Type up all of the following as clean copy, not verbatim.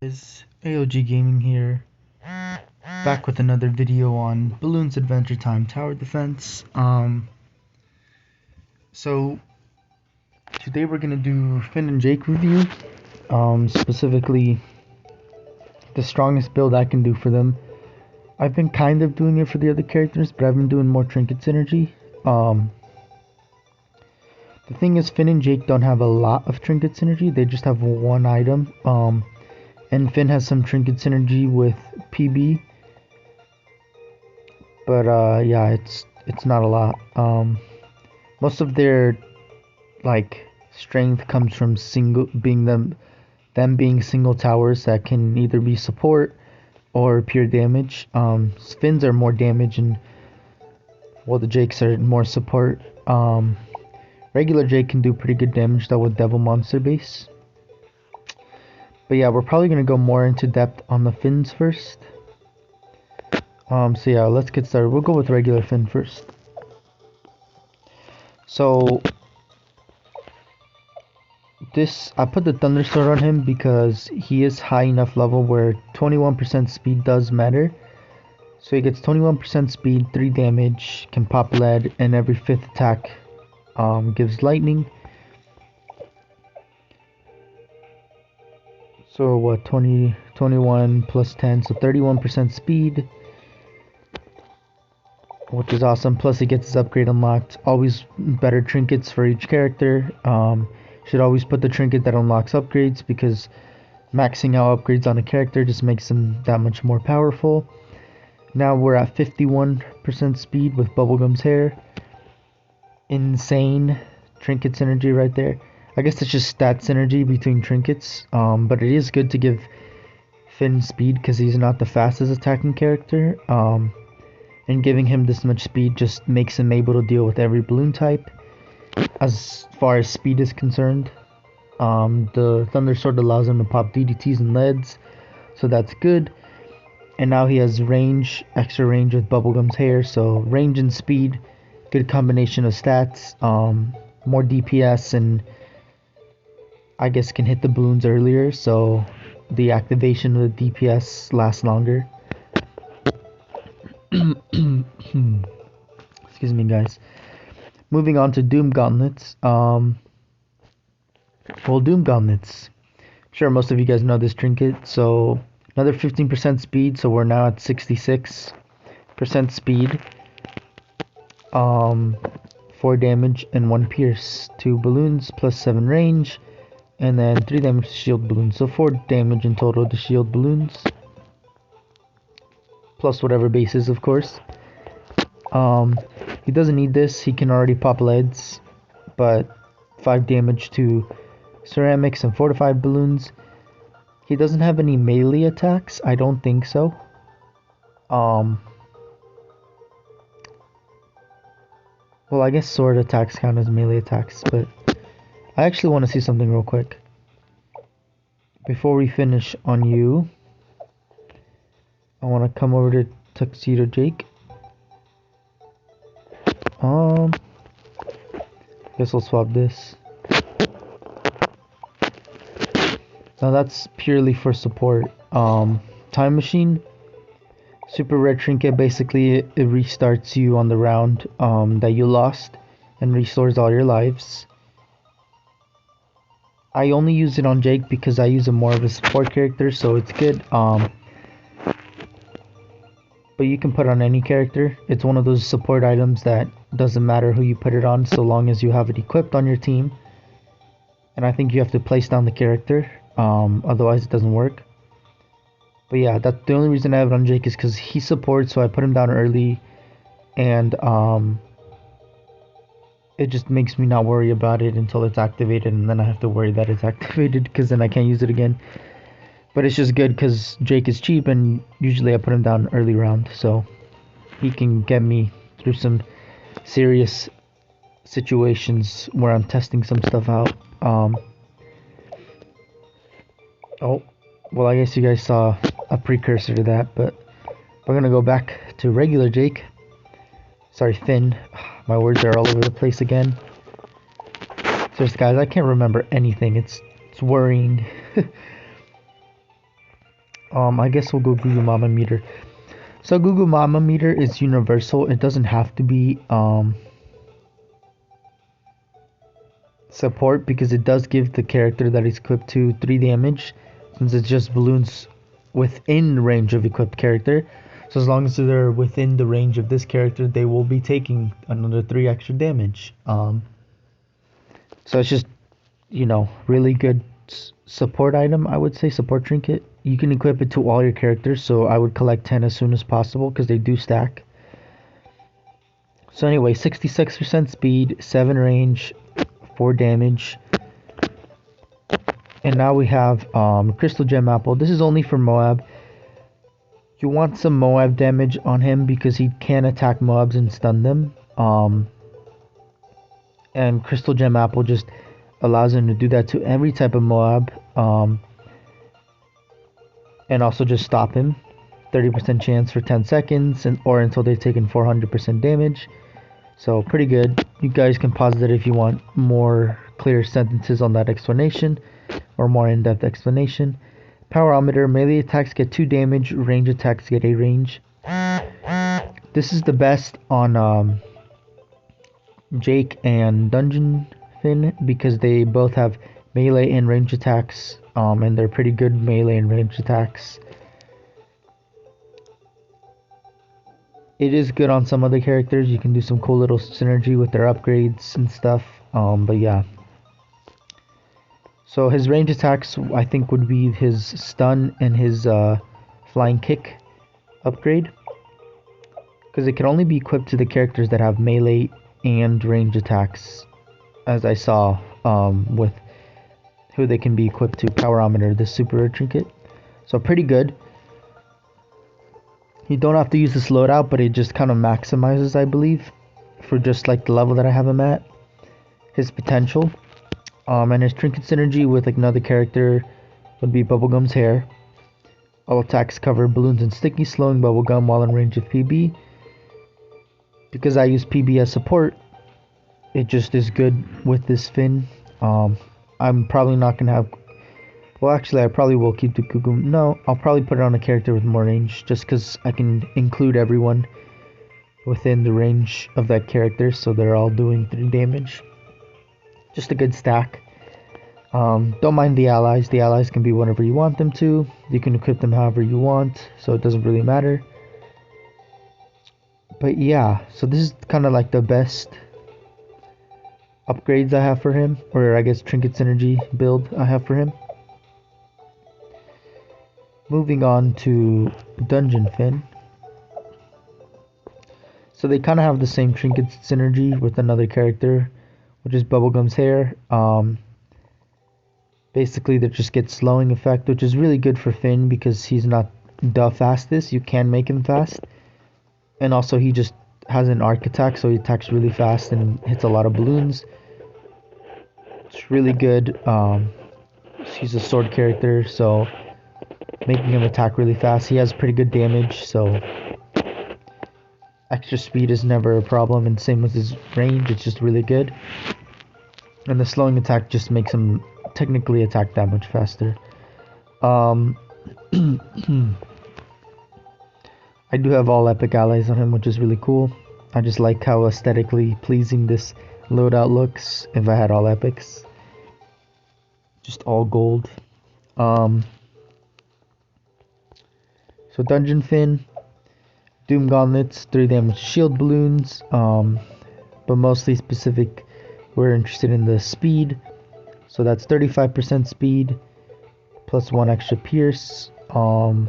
Guys, AOG Gaming here, back with another video on Bloons Adventure Time Tower Defense. So today we're gonna do Finn and Jake review, specifically the strongest build I can do for them. I've been kind of doing it for the other characters, but I've been doing more Trinket synergy. The thing is, Finn and Jake don't have a lot of Trinket synergy, they just have one item. And Finn has some Trinket synergy with PB, but yeah, it's not a lot. Most of their strength comes from them being single towers that can either be support or pure damage. Finn's are more damage, and well, the Jakes are more support. Regular Jake can do pretty good damage though with Devil Monster base. But yeah, we're probably gonna go more into depth on the Finns first. So yeah, let's get started. We'll go with regular Finn first. So I put the Thunder Sword on him because he is high enough level where 21% speed does matter. So he gets 21% speed, 3 damage, can pop lead, and every 5th attack gives lightning. So what, 21 plus 10, so 31% speed, which is awesome. Plus he gets his upgrade unlocked. Always better trinkets for each character. Should always put the trinket that unlocks upgrades, because maxing out upgrades on a character just makes them that much more powerful. Now we're at 51% speed with Bubblegum's hair. Insane trinket synergy right there. I guess it's just stat synergy between trinkets, but it is good to give Finn speed because he's not the fastest attacking character, and giving him this much speed just makes him able to deal with every balloon type. As far as speed is concerned, the Thunder Sword allows him to pop DDTs and leads, so that's good. And now he has range, extra range with Bubblegum's hair, so range and speed, good combination of stats. More DPS, and I guess can hit the balloons earlier, so the activation of the DPS lasts longer. Excuse me, guys. Moving on to Doom Gauntlets. Doom Gauntlets. I'm sure most of you guys know this trinket. So another 15% speed, so we're now at 66% speed. 4 damage and 1 pierce. 2 balloons plus 7 range, and then 3 damage to shield balloons. So 4 damage in total to shield balloons, plus whatever bases, of course. He doesn't need this, he can already pop leads, but 5 damage to ceramics and fortified balloons. He doesn't have any melee attacks, I don't think so. Well, I guess sword attacks count as melee attacks, but I actually want to see something real quick before we finish on you. I want to come over to Tuxedo Jake. Guess I'll swap this. Now that's purely for support. Time Machine, super rare trinket. Basically it restarts you on the round that you lost and restores all your lives. I only use it on Jake because I use him more of a support character, so it's good. But you can put on any character. It's one of those support items that doesn't matter who you put it on, so long as you have it equipped on your team. And I think you have to place down the character, otherwise it doesn't work. But yeah, that's the only reason I have it on Jake, is because he supports, so I put him down early, and it just makes me not worry about it until it's activated, and then I have to worry that it's activated, because then I can't use it again. But it's just good because Jake is cheap, and usually I put him down early round, so he can get me through some serious situations where I'm testing some stuff out. Oh, well, I guess you guys saw a precursor to that, but we're gonna go back to regular Jake. Sorry, Finn. My words are all over the place again. Seriously, guys, I can't remember anything. It's worrying. I guess we'll go Google Mama meter. So Google Mama meter is universal. It doesn't have to be support, because it does give the character that is equipped to 3 damage, since it's just balloons within range of equipped character. So as long as they're within the range of this character, they will be taking another 3 extra damage. So it's just, really good support item, I would say, support trinket. You can equip it to all your characters, so I would collect 10 as soon as possible because they do stack. So anyway, 66% speed, 7 range, 4 damage. And now we have Crystal Gem Apple. This is only for Moab. You want some Moab damage on him because he can attack Moabs and stun them. And Crystal Gem Apple just allows him to do that to every type of Moab. And also just stop him. 30% chance for 10 seconds or until they've taken 400% damage. So pretty good. You guys can pause that if you want more clear sentences on that explanation or more in-depth explanation. Powerometer, melee attacks get 2 damage, range attacks get a range. This is the best on Jake and Dungeon Finn because they both have melee and range attacks, and they're pretty good melee and range attacks. It is good on some other characters. You can do some cool little synergy with their upgrades and stuff, but yeah. So his range attacks, I think, would be his stun and his flying kick upgrade, because it can only be equipped to the characters that have melee and range attacks, as I saw with who they can be equipped to. Powerometer, the super trinket. So pretty good. You don't have to use this loadout, but it just kind of maximizes, I believe, for just like the level that I have him at, his potential. And his trinket synergy with like another character would be Bubblegum's hair. All attacks cover balloons and sticky, slowing Bubblegum while in range of PB. Because I use PB as support, it just is good with this Finn. I'm probably not gonna have. Well, actually, I probably will keep the Google. No, I'll probably put it on a character with more range, just because I can include everyone within the range of that character, so they're all doing 3 damage. Just a good stack. Don't mind the allies. The allies can be whatever you want them to. You can equip them however you want, so it doesn't really matter. But yeah, so this is kind of like the best upgrades I have for him, or I guess trinket synergy build I have for him. Moving on to Dungeon Finn. So they kind of have the same trinket synergy with another character, which is Bubblegum's hair. Basically, they just get slowing effect, which is really good for Finn because he's not the fastest. You can make him fast. And also, he just has an arc attack, so he attacks really fast and hits a lot of balloons. It's really good. He's a sword character, so making him attack really fast. He has pretty good damage, so extra speed is never a problem, and same with his range. It's just really good. And the slowing attack just makes him technically attack that much faster. I do have all epic allies on him, which is really cool. I just like how aesthetically pleasing this loadout looks if I had all epics. Just all gold. So Dungeon Finn, Doom Gauntlets, 3 damage shield balloons, but mostly specific, we're interested in the speed. So that's 35% speed, plus 1 extra pierce, 7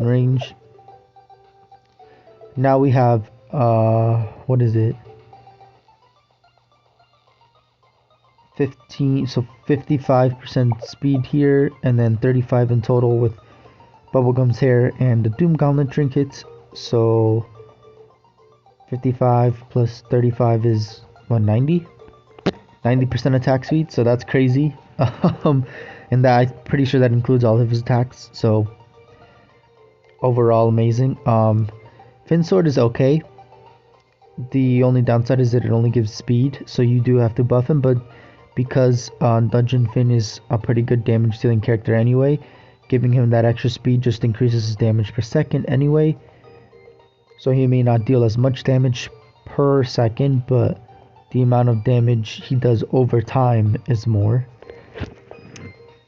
range. Now we have, what is it? 15, so 55% speed here, and then 35 in total with Bubblegum's hair and the Doom Gauntlet trinkets. So 55 plus 35 is 190. 90% attack speed, so that's crazy. And that, I'm pretty sure that includes all of his attacks. So overall amazing. Finn's sword is okay. The only downside is that it only gives speed, so you do have to buff him. But because Dungeon Finn is a pretty good damage dealing character anyway, giving him that extra speed just increases his damage per second anyway. So he may not deal as much damage per second, but the amount of damage he does over time is more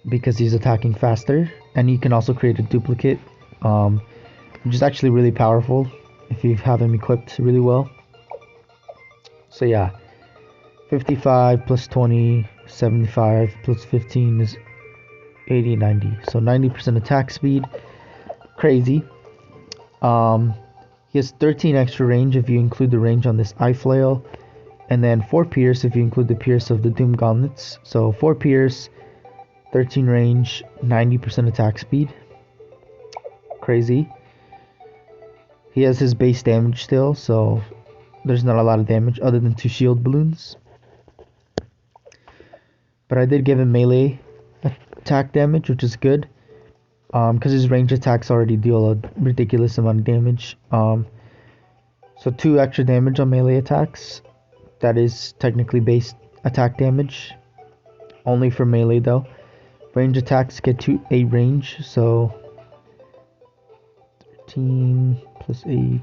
because he's attacking faster. And you can also create a duplicate, which is actually really powerful if you have him equipped really well. So yeah, 55 plus 20, 75 plus 15 is 80, 90. So 90% attack speed. Crazy. He has 13 extra range if you include the range on this eye flail, and then 4 pierce if you include the pierce of the doom gauntlets. So 4 pierce, 13 range, 90% attack speed. Crazy. He has his base damage still, so there's not a lot of damage other than 2 shield balloons. But I did give him melee attack damage, which is good. Because his range attacks already deal a ridiculous amount of damage. So 2 extra damage on melee attacks. That is technically base attack damage. Only for melee though. Range attacks get to 8 range, so 13 plus 8.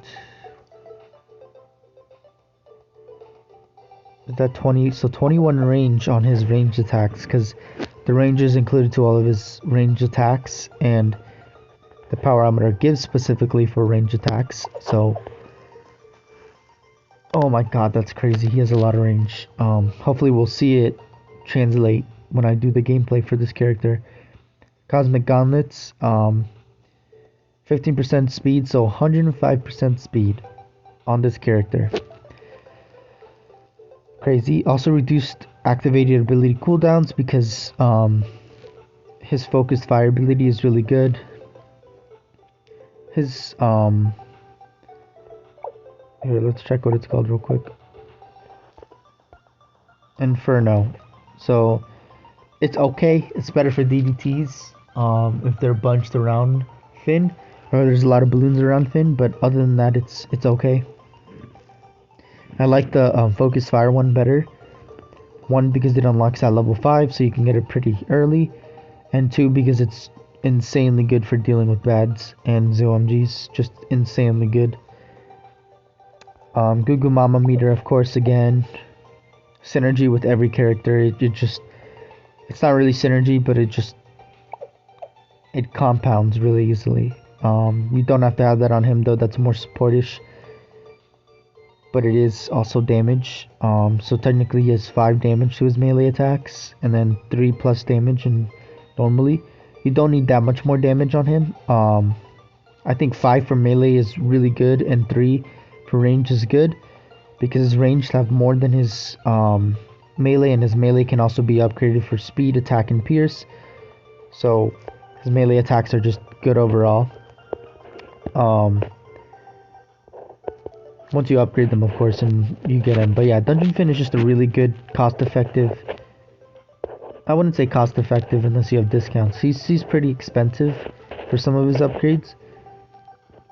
Is that 20? So 21 range on his range attacks, because the range is included to all of his range attacks, and the powerometer gives specifically for range attacks. So, oh my god, that's crazy. He has a lot of range. Hopefully we'll see it translate when I do the gameplay for this character. Cosmic Gauntlets, 15% speed, so 105% speed on this character. Crazy. Also reduced activated ability cooldowns because his focused fire ability is really good. His here, let's check what it's called real quick. Inferno. So it's okay. It's better for DDTs if they're bunched around Finn, or there's a lot of balloons around Finn. But other than that, it's okay. I like the focused fire one better. 1, because it unlocks at level 5, so you can get it pretty early, and 2, because it's insanely good for dealing with bads and ZOMGs. Just insanely good. Gugu Mama meter, of course, again. Synergy with every character. It's not really synergy, but it compounds really easily. You don't have to have that on him though. That's more supportish. But it is also damage. So technically he has 5 damage to his melee attacks, and then 3 plus damage. And normally you don't need that much more damage on him. I think 5 for melee is really good, and 3 for range is good, because his range have more than his melee, and his melee can also be upgraded for speed, attack, and pierce. So his melee attacks are just good overall. Once you upgrade them, of course, and you get him. But yeah, Dungeon Finn is just a really good, cost-effective. I wouldn't say cost-effective unless you have discounts. He's pretty expensive for some of his upgrades.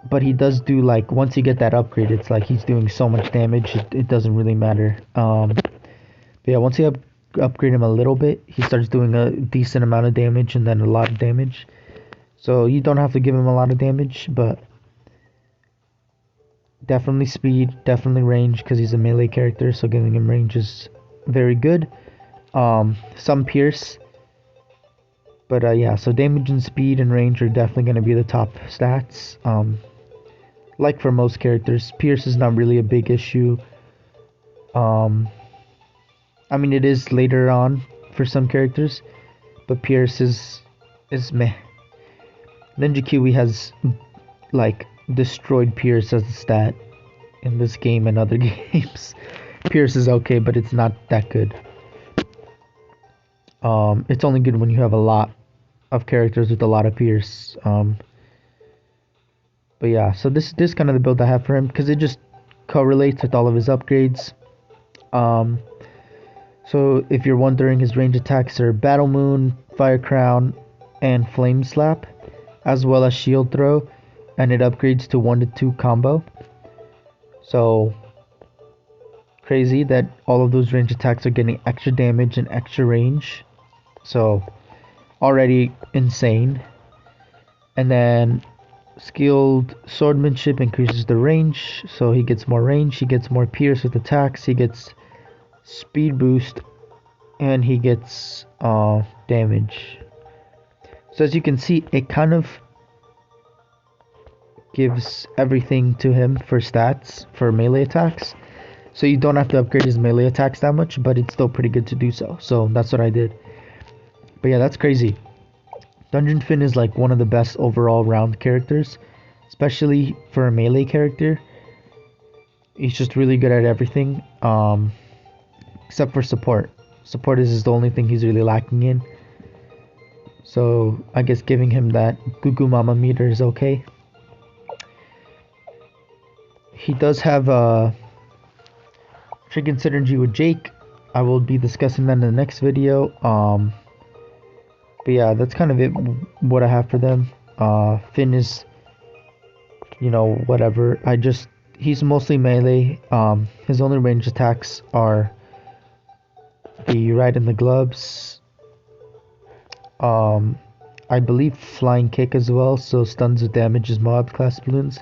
But he does do, like, once you get that upgrade, it's like he's doing so much damage, it doesn't really matter. But yeah, once you upgrade him a little bit, he starts doing a decent amount of damage and then a lot of damage. So you don't have to give him a lot of damage, but definitely speed, definitely range, because he's a melee character, so giving him range is very good. Some pierce. But yeah, so damage and speed and range are definitely going to be the top stats. Like for most characters, pierce is not really a big issue. I mean, it is later on for some characters, but pierce is meh. Ninja Kiwi has like destroyed pierce as a stat in this game and other games. Pierce is okay, but it's not that good. It's only good when you have a lot of characters with a lot of pierce. But yeah, so this kind of the build I have for him, because it just correlates with all of his upgrades. So if you're wondering, his range attacks are Battle Moon, Fire Crown, and Flame Slap, as well as Shield Throw, and it upgrades to 1 to 2 combo. So crazy that all of those range attacks are getting extra damage and extra range. So already insane. And then skilled swordsmanship increases the range, so he gets more range, he gets more pierce with attacks, he gets speed boost, and he gets damage. So as you can see, it kind of gives everything to him for stats for melee attacks. So you don't have to upgrade his melee attacks that much, but it's still pretty good to do so. So that's what I did. But yeah, that's crazy. Dungeon Finn is like one of the best overall round characters, especially for a melee character. He's just really good at everything, except for support. Support is the only thing he's really lacking in. So I guess giving him that Gugu Mama meter is okay. He does have a Trinket synergy with Jake. I will be discussing that in the next video. But yeah, that's kind of it. What I have for them. Finn is, whatever. He's mostly melee. His only range attacks are the right in the gloves. I believe flying kick as well. So stuns with damages mob class balloons.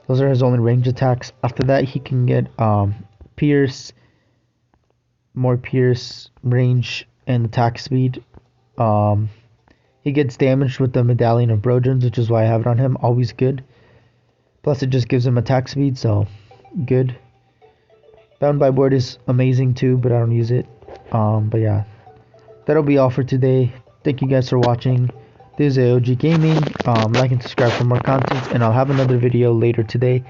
Those are his only range attacks. After that, he can get pierce, more pierce, range, and attack speed. He gets damaged with the Medallion of Brodrons, which is why I have it on him. Always good. Plus, it just gives him attack speed, so good. Bound by Board is amazing too, but I don't use it. But yeah, that'll be all for today. Thank you guys for watching. This is AOG Gaming. Like and subscribe for more content, and I'll have another video later today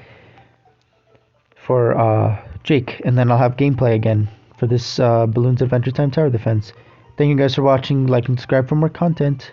for Jake, and then I'll have gameplay again for this Bloons Adventure Time Tower Defense. Thank you guys for watching. Like and subscribe for more content.